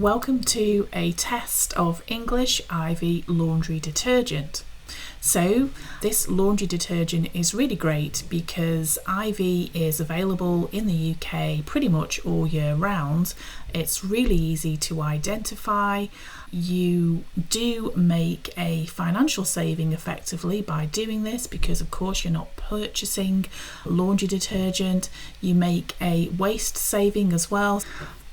Welcome to a test of English Ivy laundry detergent. So this laundry detergent is really great because Ivy is available in the UK pretty much all year round. It's really easy to identify. You do make a financial saving effectively by doing this because of course you're not purchasing laundry detergent. You make a waste saving as well.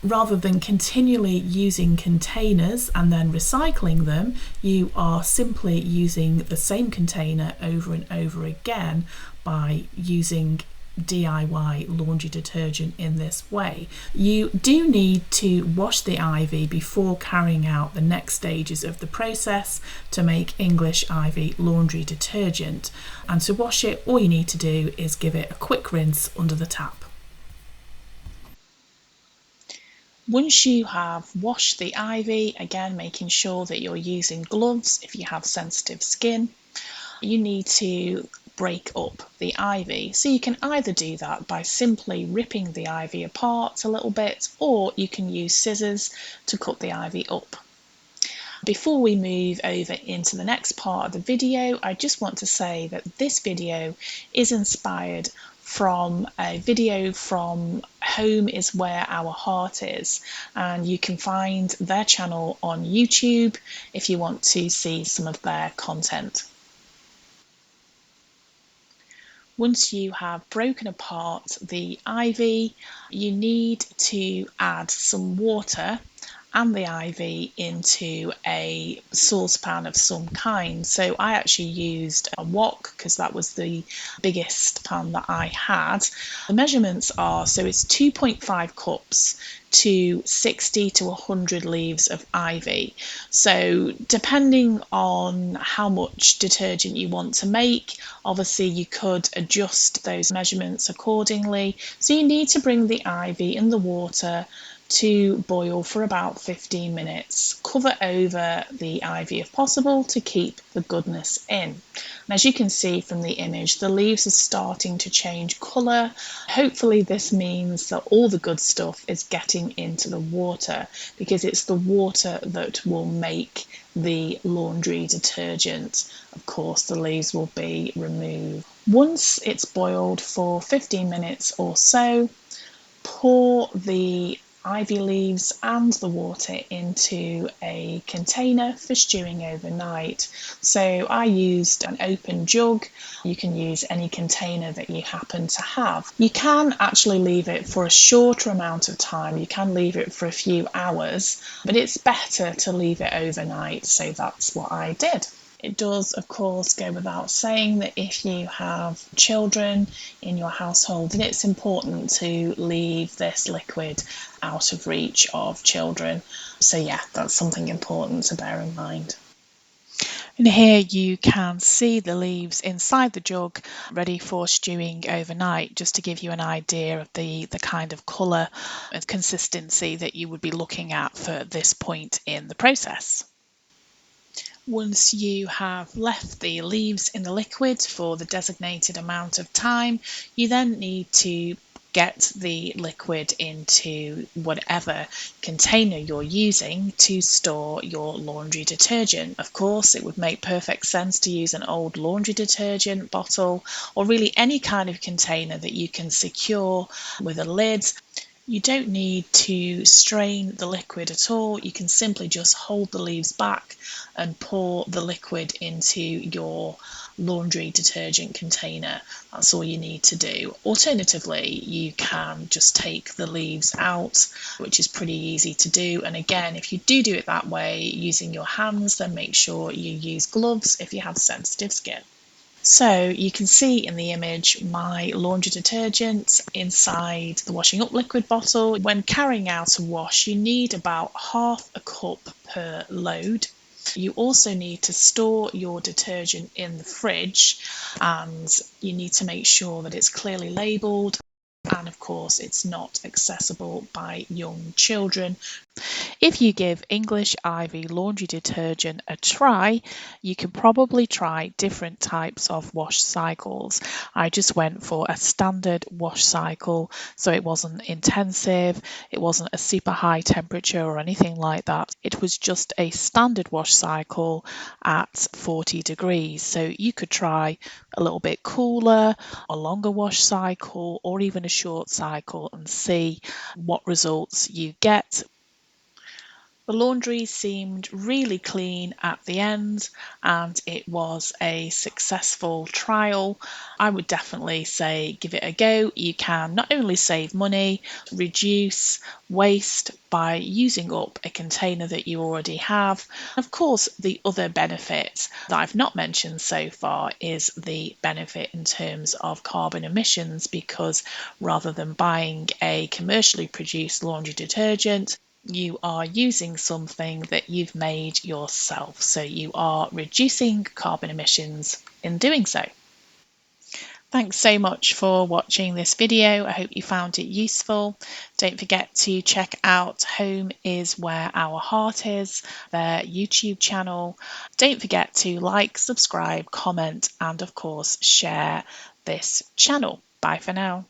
Rather than continually using containers and then recycling them, you are simply using the same container over and over again by using DIY laundry detergent in this way. You do need to wash the Ivy before carrying out the next stages of the process to make English Ivy laundry detergent. And to wash it, all you need to do is give it a quick rinse under the tap. Once you have washed the Ivy, again making sure that you're using gloves if you have sensitive skin, you need to break up the Ivy. So you can either do that by simply ripping the Ivy apart a little bit, or you can use scissors to cut the Ivy up. Before we move over into the next part of the video, I just want to say that this video is inspired from a video from Home is Where Our Heart Is, and you can find their channel on YouTube if you want to see some of their content. Once you have broken apart the Ivy, you need to add some water and the Ivy into a saucepan of some kind. So I actually used a wok because that was the biggest pan that I had. The measurements are, so it's 2.5 cups to 60 to 100 leaves of Ivy. So depending on how much detergent you want to make, obviously you could adjust those measurements accordingly. So you need to bring the Ivy in the water to boil for about 15 minutes. Cover over the Ivy if possible to keep the goodness in. And as you can see from the image, the leaves are starting to change colour. Hopefully this means that all the good stuff is getting into the water, because it's the water that will make the laundry detergent. Of course, the leaves will be removed. Once it's boiled for 15 minutes or so, pour the Ivy leaves and the water into a container for stewing overnight. So I used an open jug. You can use any container that you happen to have. You can actually leave it for a shorter amount of time. You can leave it for a few hours, but it's better to leave it overnight. So that's what I did. It does, of course, go without saying that if you have children in your household, then it's important to leave this liquid out of reach of children. So yeah, that's something important to bear in mind. And here you can see the leaves inside the jug ready for stewing overnight, just to give you an idea of the kind of colour and consistency that you would be looking at for this point in the process. Once you have left the leaves in the liquid for the designated amount of time, you then need to get the liquid into whatever container you're using to store your laundry detergent. Of course, it would make perfect sense to use an old laundry detergent bottle, or really any kind of container that you can secure with a lid. You don't need to strain the liquid at all. You can simply just hold the leaves back and pour the liquid into your laundry detergent container. That's all you need to do. Alternatively, you can just take the leaves out, which is pretty easy to do. And again, if you do it that way using your hands, then make sure you use gloves if you have sensitive skin. So you can see in the image my laundry detergent inside the washing up liquid bottle. When carrying out a wash, you need about half a cup per load. You also need to store your detergent in the fridge, and you need to make sure that it's clearly labelled, and of course it's not accessible by young children. If you give English Ivy laundry detergent a try, you can probably try different types of wash cycles. I just went for a standard wash cycle, so it wasn't intensive, it wasn't a super high temperature or anything like that. It was just a standard wash cycle at 40 degrees. So you could try a little bit cooler, a longer wash cycle, or even a short cycle and see what results you get. The laundry seemed really clean at the end, and it was a successful trial. I would definitely say give it a go. You can not only save money, reduce waste by using up a container that you already have. Of course, the other benefit that I've not mentioned so far is the benefit in terms of carbon emissions, because rather than buying a commercially produced laundry detergent, you are using something that you've made yourself. So you are reducing carbon emissions in doing so. Thanks so much for watching this video. I hope you found it useful. Don't forget to check out Home is Where Our Heart Is, their YouTube channel. Don't forget to like, subscribe, comment, and of course, share this channel. Bye for now.